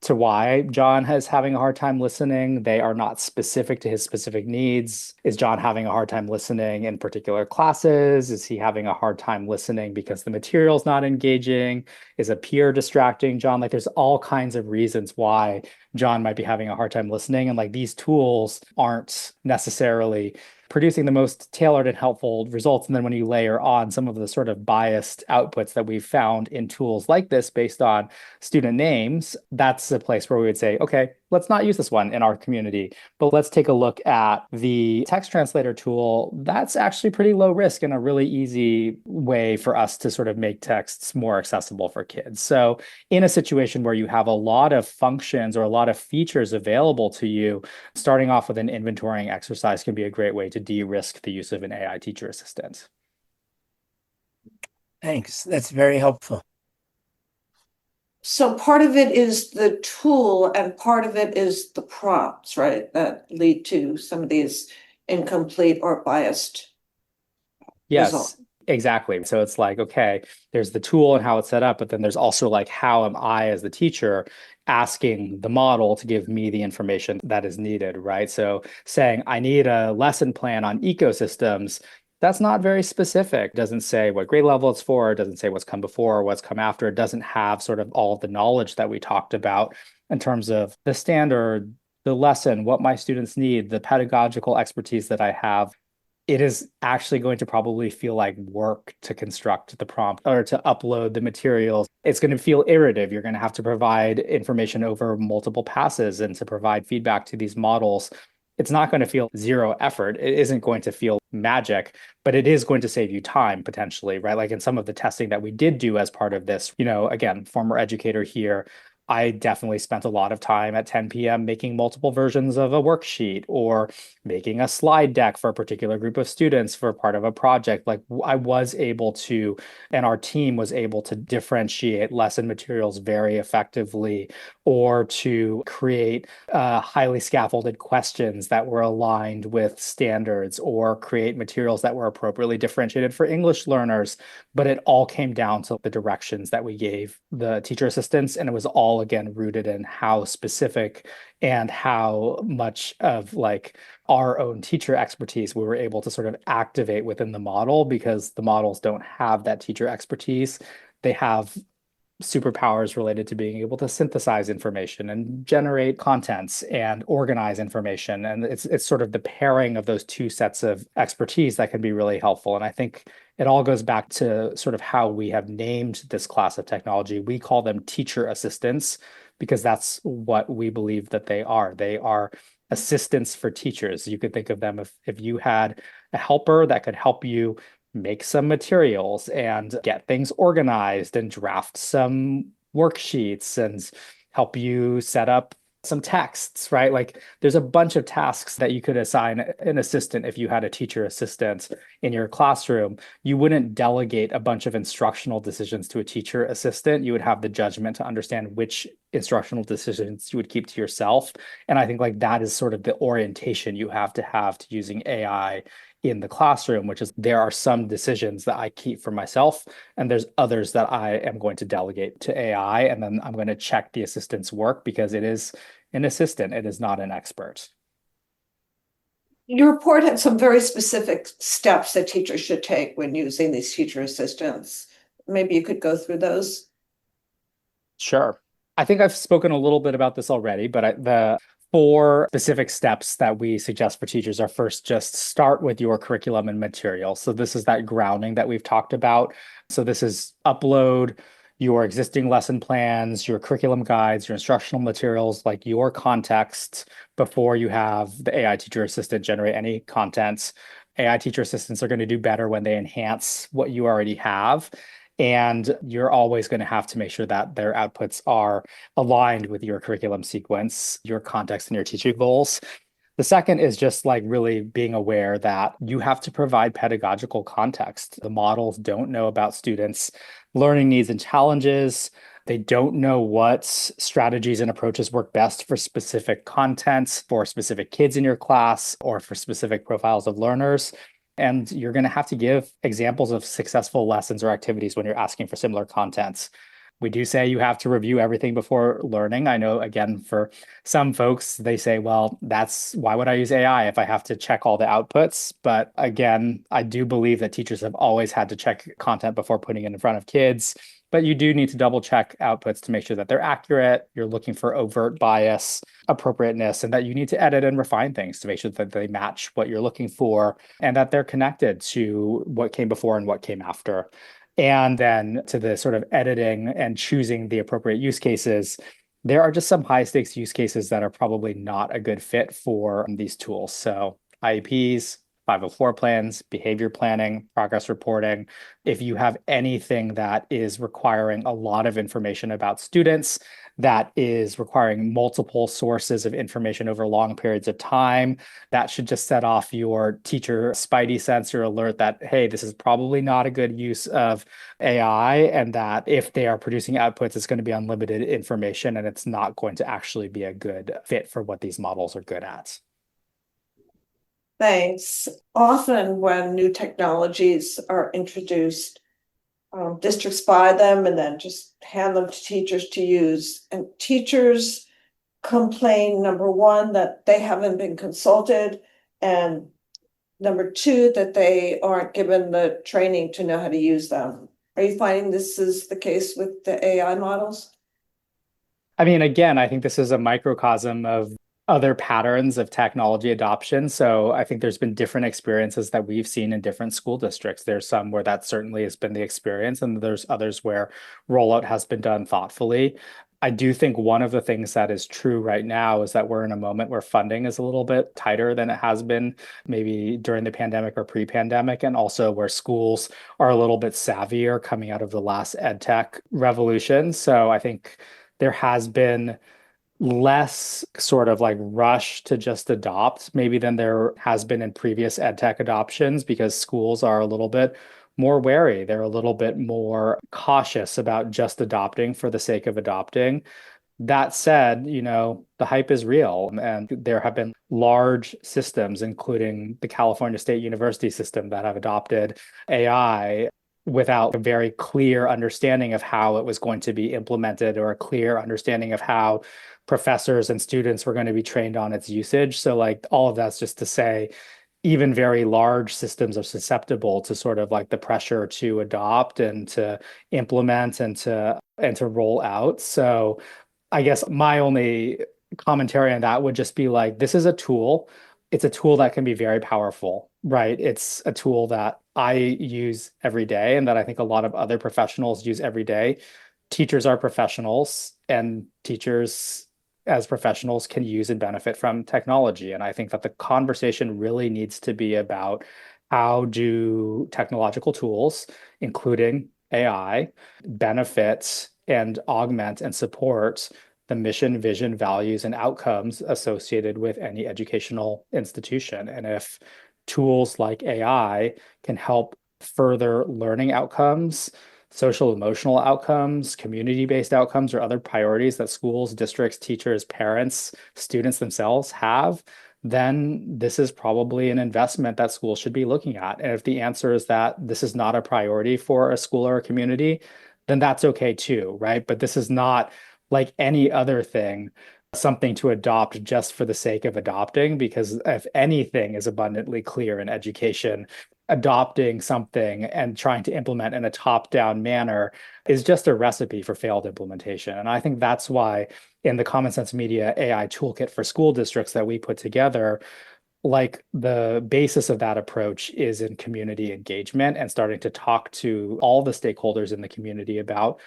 to why John is having a hard time listening. They are not specific to his specific needs. Is John having a hard time listening in particular classes? Is he having a hard time listening because the material's not engaging? Is a peer distracting John? Like there's all kinds of reasons why John might be having a hard time listening. And like these tools aren't necessarily producing the most tailored and helpful results. And then when you layer on some of the sort of biased outputs that we've found in tools like this based on student names, that's a place where we would say, okay, let's not use this one in our community, but let's take a look at the text translator tool. That's actually pretty low risk and a really easy way for us to sort of make texts more accessible for kids. So in a situation where you have a lot of functions or a lot of features available to you, starting off with an inventorying exercise can be a great way to de-risk the use of an AI teacher assistant. Thanks. That's very helpful. So part of it is the tool and part of it is the prompts, right? That lead to some of these incomplete or biased results. Yes, exactly. So it's like, okay, there's the tool and how it's set up, but then there's also like, how am I as the teacher asking the model to give me the information that is needed, right? So saying, I need a lesson plan on ecosystems, that's not very specific. It doesn't say what grade level it's for. It doesn't say what's come before or what's come after. It doesn't have sort of all of the knowledge that we talked about in terms of the standard, the lesson, what my students need, the pedagogical expertise that I have. It is actually going to probably feel like work to construct the prompt or to upload the materials. It's going to feel iterative. You're going to have to provide information over multiple passes and to provide feedback to these models. It's not going to feel zero effort. It isn't going to feel magic, but it is going to save you time potentially, right? Like in some of the testing that we did do as part of this, again, former educator here, I definitely spent a lot of time at 10 p.m. making multiple versions of a worksheet or making a slide deck for a particular group of students for part of a project. Like I was able to, and our team was able to differentiate lesson materials very effectively, or to create highly scaffolded questions that were aligned with standards, or create materials that were appropriately differentiated for English learners. But it all came down to the directions that we gave the teacher assistants, and it was all again rooted in how specific and how much of like our own teacher expertise we were able to sort of activate within the model, because the models don't have that teacher expertise. They have superpowers related to being able to synthesize information and generate contents and organize information. And it's sort of the pairing of those two sets of expertise that can be really helpful. And I think it all goes back to sort of how we have named this class of technology. We call them teacher assistants because that's what we believe that they are. They are assistants for teachers. You could think of them if you had a helper that could help you make some materials and get things organized and draft some worksheets and help you set up some texts, right? Like there's a bunch of tasks that you could assign an assistant if you had a teacher assistant in your classroom. You wouldn't delegate a bunch of instructional decisions to a teacher assistant. You would have the judgment to understand which instructional decisions you would keep to yourself. And I think like that is sort of the orientation you have to using AI in the classroom, which is there are some decisions that I keep for myself, and there's others that I am going to delegate to AI, and then I'm going to check the assistant's work because it is an assistant, it is not an expert. Your report had some very specific steps that teachers should take when using these teacher assistants. Maybe you could go through those. Sure. I think I've spoken a little bit about this already, but the 4 specific steps that we suggest for teachers are: first, just start with your curriculum and material. So this is that grounding that we've talked about. So this is upload your existing lesson plans, your curriculum guides, your instructional materials, like your context before you have the AI teacher assistant generate any contents. AI teacher assistants are going to do better when they enhance what you already have. And you're always going to have to make sure that their outputs are aligned with your curriculum sequence, your context, and your teaching goals. The second is just like really being aware that you have to provide pedagogical context. The models don't know about students' learning needs and challenges. They don't know what strategies and approaches work best for specific content, for specific kids in your class, or for specific profiles of learners. And you're going to have to give examples of successful lessons or activities when you're asking for similar contents. We do say you have to review everything before learning. I know, again, for some folks, they say, well, that's why would I use AI if I have to check all the outputs? But again, I do believe that teachers have always had to check content before putting it in front of kids. But you do need to double check outputs to make sure that they're accurate. You're looking for overt bias, appropriateness, and that you need to edit and refine things to make sure that they match what you're looking for and that they're connected to what came before and what came after. And then to the sort of editing and choosing the appropriate use cases, there are just some high stakes use cases that are probably not a good fit for these tools. So IEPs, 504 plans, behavior planning, progress reporting. If you have anything that is requiring a lot of information about students, that is requiring multiple sources of information over long periods of time, that should just set off your teacher spidey sensor alert that, hey, this is probably not a good use of AI, and that if they are producing outputs, it's going to be unlimited information and it's not going to actually be a good fit for what these models are good at. Thanks. Often when new technologies are introduced, districts buy them and then just hand them to teachers to use. And teachers complain, number one, that they haven't been consulted, and number two, that they aren't given the training to know how to use them. Are you finding this is the case with the AI models? I mean, again, I think this is a microcosm of other patterns of technology adoption. So I think there's been different experiences that we've seen in different school districts. There's some where that certainly has been the experience, and there's others where rollout has been done thoughtfully. I do think one of the things that is true right now is that we're in a moment where funding is a little bit tighter than it has been maybe during the pandemic or pre-pandemic, and also where schools are a little bit savvier coming out of the last ed tech revolution. So I think there has been less sort of like rush to just adopt maybe than there has been in previous ed tech adoptions, because schools are a little bit more wary. They're a little bit more cautious about just adopting for the sake of adopting. That said, the hype is real, and there have been large systems, including the California State University system, that have adopted AI without a very clear understanding of how it was going to be implemented or a clear understanding of how professors and students were going to be trained on its usage. So like all of that's just to say, even very large systems are susceptible to sort of like the pressure to adopt and to implement and to roll out. So I guess my only commentary on that would just be like, this is a tool. It's a tool that can be very powerful, right? It's a tool that I use every day and that I think a lot of other professionals use every day. Teachers are professionals, and teachers as professionals can use and benefit from technology. And I think that the conversation really needs to be about how do technological tools, including AI, benefit and augment and support the mission, vision, values, and outcomes associated with any educational institution. And if tools like AI can help further learning outcomes, social emotional outcomes, community-based outcomes, or other priorities that schools, districts, teachers, parents, students themselves have, then this is probably an investment that schools should be looking at. And if the answer is that this is not a priority for a school or a community, then that's okay too, right? But this is not like any other thing, something to adopt just for the sake of adopting, because if anything is abundantly clear in education, adopting something and trying to implement in a top-down manner is just a recipe for failed implementation. And I think that's why in the Common Sense Media AI toolkit for school districts that we put together, like the basis of that approach is in community engagement and starting to talk to all the stakeholders in the community about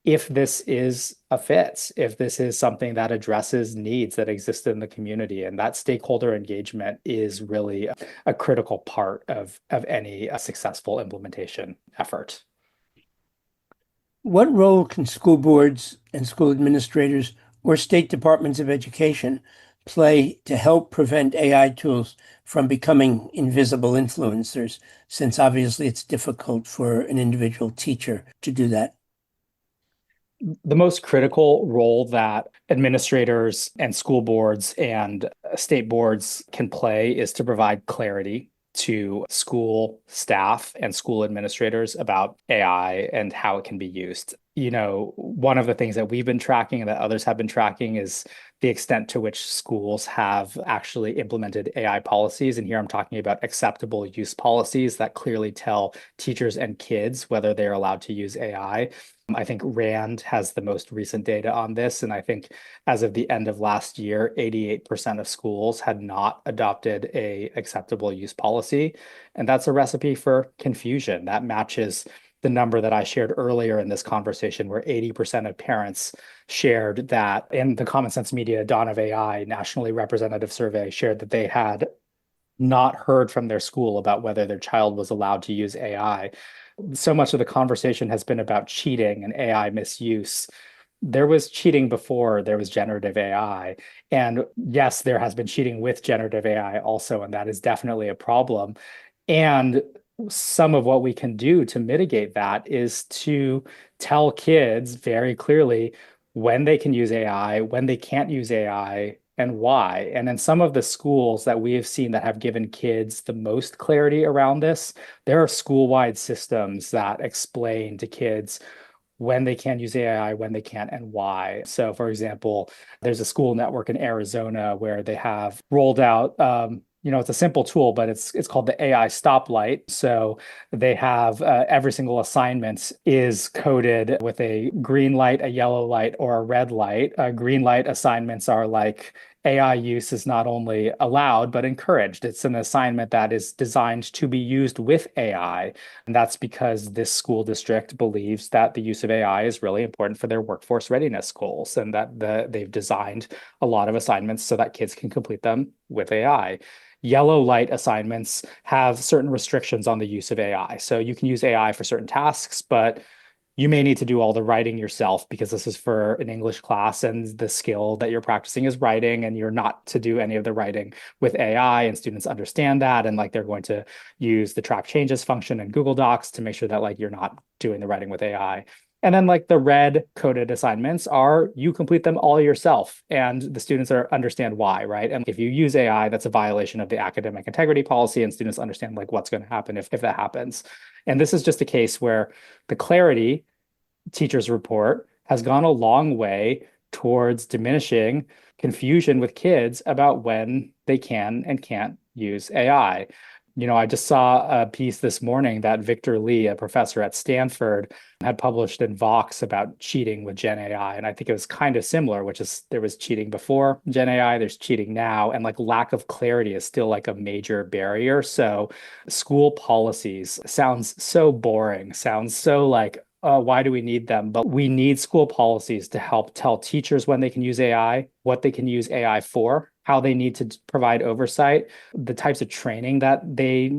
if this is a fit, if this is something that addresses needs that exist in the community. And that stakeholder engagement is really a critical part of any successful implementation effort. What role can school boards and school administrators or state departments of education play to help prevent AI tools from becoming invisible influencers, since obviously it's difficult for an individual teacher to do that? The most critical role that administrators and school boards and state boards can play is to provide clarity to school staff and school administrators about AI and how it can be used. One of the things that we've been tracking and that others have been tracking is the extent to which schools have actually implemented AI policies. And here I'm talking about acceptable use policies that clearly tell teachers and kids whether they're allowed to use AI. I think RAND has the most recent data on this. And I think as of the end of last year, 88% of schools had not adopted a acceptable use policy. And that's a recipe for confusion. That matches the number that I shared earlier in this conversation, where 80% of parents shared that in the Common Sense Media Dawn of AI nationally representative survey shared that they had not heard from their school about whether their child was allowed to use AI. So much of the conversation has been about cheating and AI misuse. There was cheating before there was generative AI. And yes, there has been cheating with generative AI also, and that is definitely a problem. And some of what we can do to mitigate that is to tell kids very clearly when they can use AI, when they can't use AI, and why. And in some of the schools that we have seen that have given kids the most clarity around this, there are school-wide systems that explain to kids when they can use AI, when they can't, and why. So, for example, there's a school network in Arizona where they have rolled out, it's a simple tool, but it's called the AI stoplight. So they have every single assignment is coded with a green light, a yellow light, or a red light. Green light assignments are like AI use is not only allowed, but encouraged. It's an assignment that is designed to be used with AI. And that's because this school district believes that the use of AI is really important for their workforce readiness goals, and that they've designed a lot of assignments so that kids can complete them with AI. Yellow light assignments have certain restrictions on the use of AI. So you can use AI for certain tasks, but you may need to do all the writing yourself because this is for an English class and the skill that you're practicing is writing, and you're not to do any of the writing with AI, and students understand that, and like they're going to use the track changes function in Google Docs to make sure that like you're not doing the writing with AI. And then like the red coded assignments are you complete them all yourself, and the students understand why, right? And if you use AI, that's a violation of the academic integrity policy, and students understand like what's going to happen if that happens. And this is just a case where the clarity teachers report has gone a long way towards diminishing confusion with kids about when they can and can't use AI. I just saw a piece this morning that Victor Lee, a professor at Stanford, had published in Vox about cheating with Gen AI. And I think it was kind of similar, which is there was cheating before Gen AI, there's cheating now, and like lack of clarity is still like a major barrier. So school policies sounds so boring, sounds so like, why do we need them? But we need school policies to help tell teachers when they can use AI, what they can use AI for, how they need to provide oversight, the types of training that they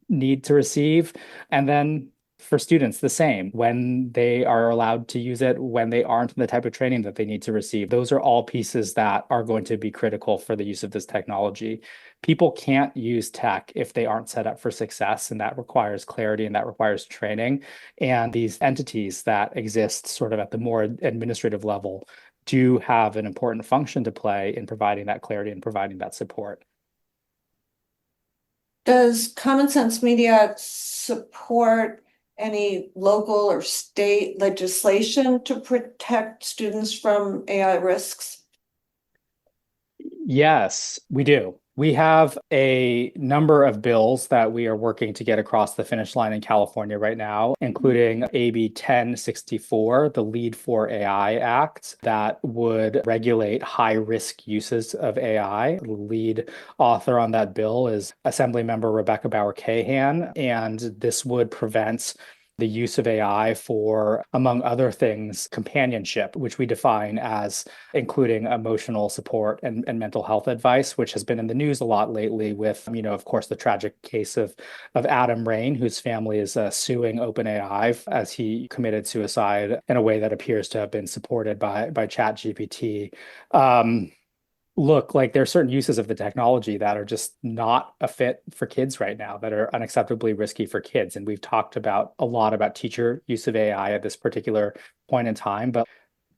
need to receive, and then for students, the same, when they are allowed to use it, when they aren't, the type of training that they need to receive. Those are all pieces that are going to be critical for the use of this technology. People can't use tech if they aren't set up for success, and that requires clarity and that requires training. And these entities that exist sort of at the more administrative level do have an important function to play in providing that clarity and providing that support. Does Common Sense Media support any local or state legislation to protect students from AI risks? Yes, we do. We have a number of bills that we are working to get across the finish line in California right now, including AB 1064, the Lead for AI Act, that would regulate high-risk uses of AI. The lead author on that bill is Assemblymember Rebecca Bauer-Cahan, and this would prevent the use of AI for, among other things, companionship, which we define as including emotional support and mental health advice, which has been in the news a lot lately with, of course, the tragic case of Adam Rain, whose family is suing OpenAI as he committed suicide in a way that appears to have been supported by ChatGPT. Look, like there are certain uses of the technology that are just not a fit for kids right now, that are unacceptably risky for kids. And we've talked about a lot about teacher use of AI at this particular point in time, but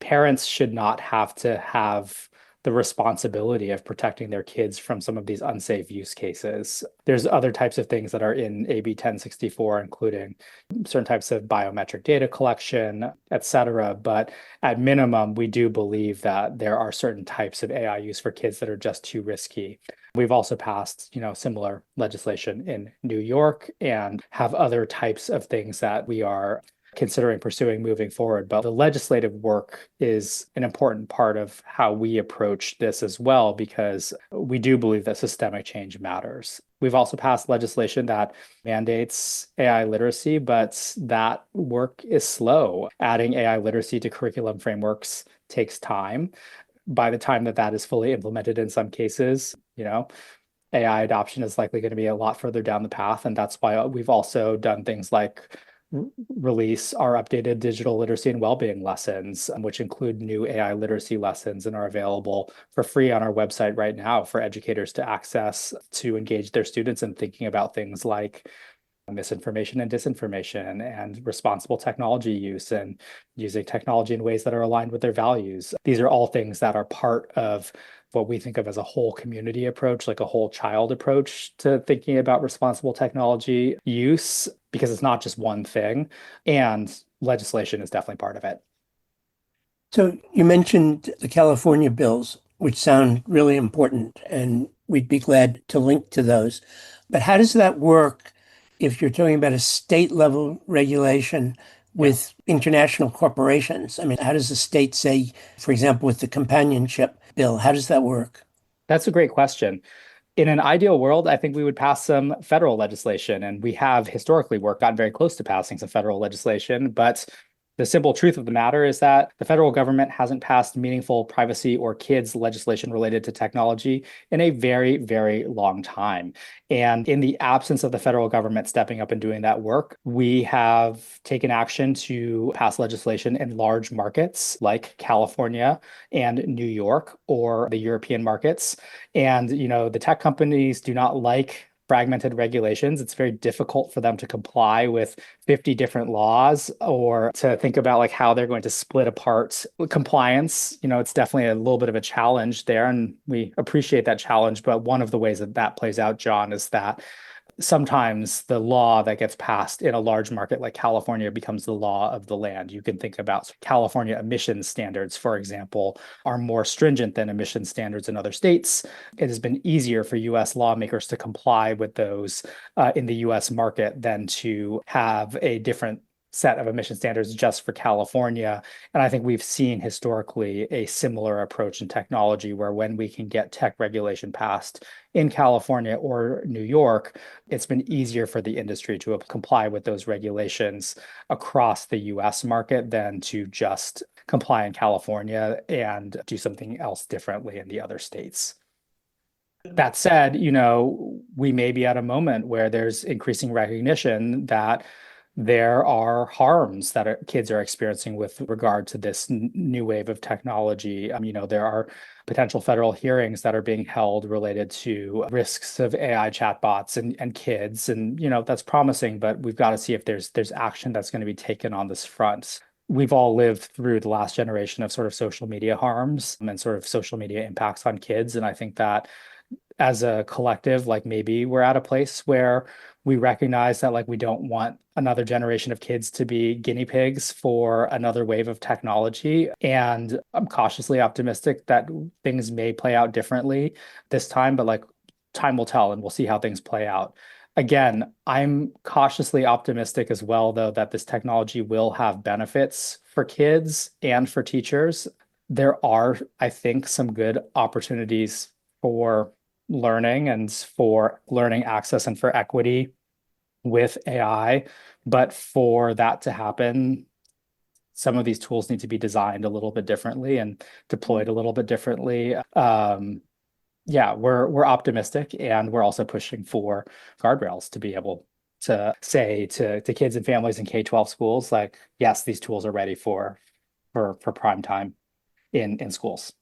parents should not have to have the responsibility of protecting their kids from some of these unsafe use cases. There's other types of things that are in AB 1064, including certain types of biometric data collection, et cetera. But at minimum, we do believe that there are certain types of AI use for kids that are just too risky. We've also passed, similar legislation in New York and have other types of things that we are considering pursuing moving forward. But the legislative work is an important part of how we approach this as well, because we do believe that systemic change matters. We've also passed legislation that mandates AI literacy, but that work is slow. Adding AI literacy to curriculum frameworks takes time. By the time that is fully implemented in some cases, AI adoption is likely going to be a lot further down the path. And that's why we've also done things like release our updated digital literacy and well-being lessons, which include new AI literacy lessons and are available for free on our website right now for educators to access to engage their students in thinking about things like misinformation and disinformation and responsible technology use and using technology in ways that are aligned with their values. These are all things that are part of what we think of as a whole community approach, like a whole child approach to thinking about responsible technology use, because it's not just one thing. And legislation is definitely part of it. So you mentioned the California bills, which sound really important, and we'd be glad to link to those. But how does that work if you're talking about a state level regulation with international corporations? I mean, how does the state say, for example, with the companionship bill, how does that work? That's a great question. In an ideal world, I think we would pass some federal legislation, and we have historically gotten very close to passing some federal legislation. But the simple truth of the matter is that the federal government hasn't passed meaningful privacy or kids legislation related to technology in a very, very long time. And in the absence of the federal government stepping up and doing that work, we have taken action to pass legislation in large markets like California and New York or the European markets. And, the tech companies do not like fragmented regulations. It's very difficult for them to comply with 50 different laws or to think about like how they're going to split apart compliance. It's definitely a little bit of a challenge there, and we appreciate that challenge. But one of the ways that plays out, John, is that sometimes the law that gets passed in a large market like California becomes the law of the land. You can think about California emissions standards, for example, are more stringent than emission standards in other states. It has been easier for US lawmakers to comply with those in the US market than to have a different set of emission standards just for California. And I think we've seen historically a similar approach in technology where when we can get tech regulation passed in California or New York, it's been easier for the industry to comply with those regulations across the US market than to just comply in California and do something else differently in the other states. That said, we may be at a moment where there's increasing recognition that there are harms that kids are experiencing with regard to this new wave of technology. There are potential federal hearings that are being held related to risks of AI chatbots and kids. And, that's promising, but we've got to see if there's action that's going to be taken on this front. We've all lived through the last generation of sort of social media harms and sort of social media impacts on kids. And I think that as a collective, like maybe we're at a place where we recognize that like we don't want another generation of kids to be guinea pigs for another wave of technology. And I'm cautiously optimistic that things may play out differently this time, but like time will tell and we'll see how things play out. Again, I'm cautiously optimistic as well, though, that this technology will have benefits for kids and for teachers. There are, I think, some good opportunities for learning and for learning access and for equity with AI. But for that to happen, some of these tools need to be designed a little bit differently and deployed a little bit differently. Yeah, we're optimistic, and we're also pushing for guardrails to be able to say to kids and families in K-12 schools, like, yes, these tools are ready for prime time in schools.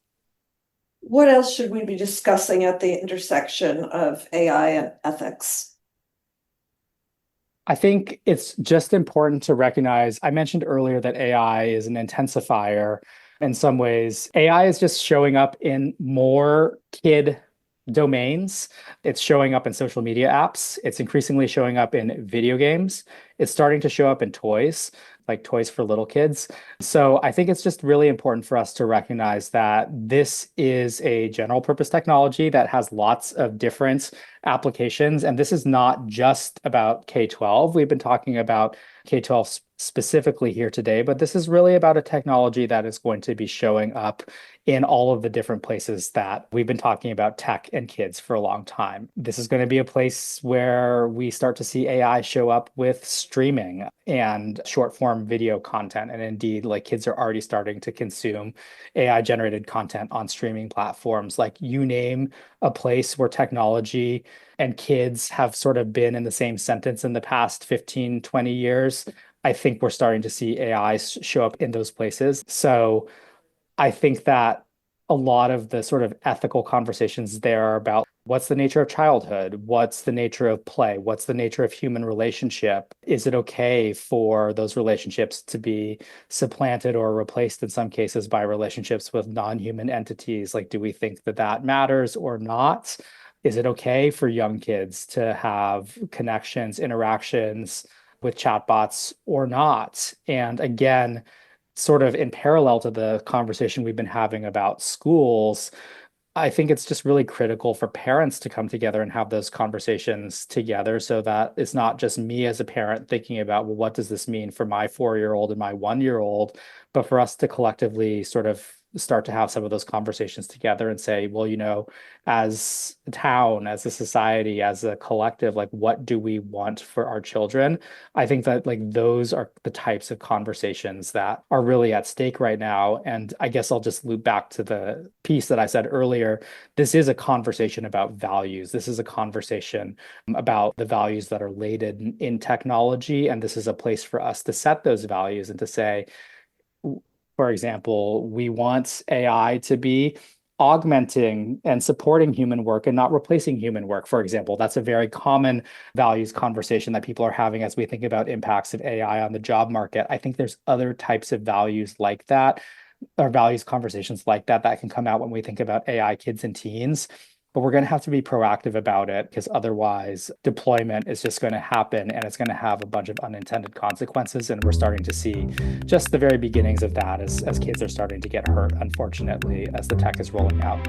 What else should we be discussing at the intersection of AI and ethics? I think it's just important to recognize, I mentioned earlier that AI is an intensifier. In some ways, AI is just showing up in more kid domains. It's showing up in social media apps. It's increasingly showing up in video games. It's starting to show up in toys, like toys for little kids. So I think it's just really important for us to recognize that this is a general purpose technology that has lots of different applications. And this is not just about K-12. We've been talking about K-12 specifically here today, but this is really about a technology that is going to be showing up in all of the different places that we've been talking about tech and kids for a long time. This is going to be a place where we start to see AI show up with streaming and short form video content. And indeed, like, kids are already starting to consume AI generated content on streaming platforms. Like, you name a place where technology and kids have sort of been in the same sentence in the past 15, 20 years, I think we're starting to see AI show up in those places. So I think that a lot of the sort of ethical conversations there are about what's the nature of childhood? What's the nature of play? What's the nature of human relationship? Is it okay for those relationships to be supplanted or replaced in some cases by relationships with non-human entities? Like, do we think that that matters or not? Is it okay for young kids to have connections, interactions with chatbots or not? And again, sort of in parallel to the conversation we've been having about schools, I think it's just really critical for parents to come together and have those conversations together, so that it's not just me as a parent thinking about, well, what does this mean for my 4-year-old and my 1-year-old, but for us to collectively sort of start to have some of those conversations together and say, well, as a town, as a society, as a collective, like, what do we want for our children? I think that, like, those are the types of conversations that are really at stake right now. And I guess I'll just loop back to the piece that I said earlier. This is a conversation about values. This is a conversation about the values that are laden in technology. And this is a place for us to set those values and to say, for example, we want AI to be augmenting and supporting human work and not replacing human work, for example. That's a very common values conversation that people are having as we think about impacts of AI on the job market. I think there's other types of values like that, or values conversations like that, that can come out when we think about AI kids and teens. But we're going to have to be proactive about it, because otherwise deployment is just going to happen and it's going to have a bunch of unintended consequences. And we're starting to see just the very beginnings of that as kids are starting to get hurt, unfortunately, as the tech is rolling out.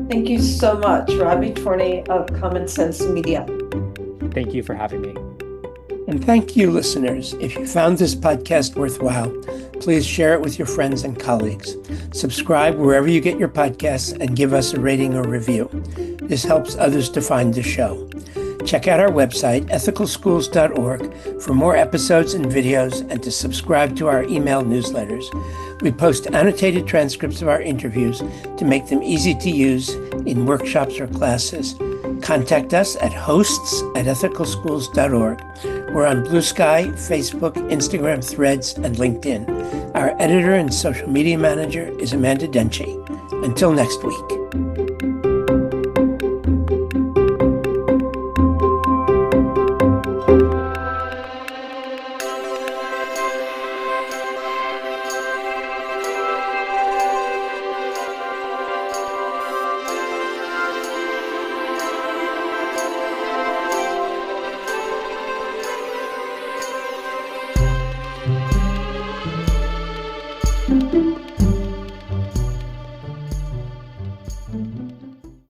Thank you so much, Robbie Torney of Common Sense Media. Thank you for having me. And thank you, listeners. If you found this podcast worthwhile, please share it with your friends and colleagues. Subscribe wherever you get your podcasts and give us a rating or review. This helps others to find the show. Check out our website, ethicalschools.org, for more episodes and videos, and to subscribe to our email newsletters. We post annotated transcripts of our interviews to make them easy to use in workshops or classes. Contact us at hosts@ethicalschools.org. We're on Blue Sky, Facebook, Instagram, Threads, and LinkedIn. Our editor and social media manager is Amanda Denchi. Until next week. Thank you.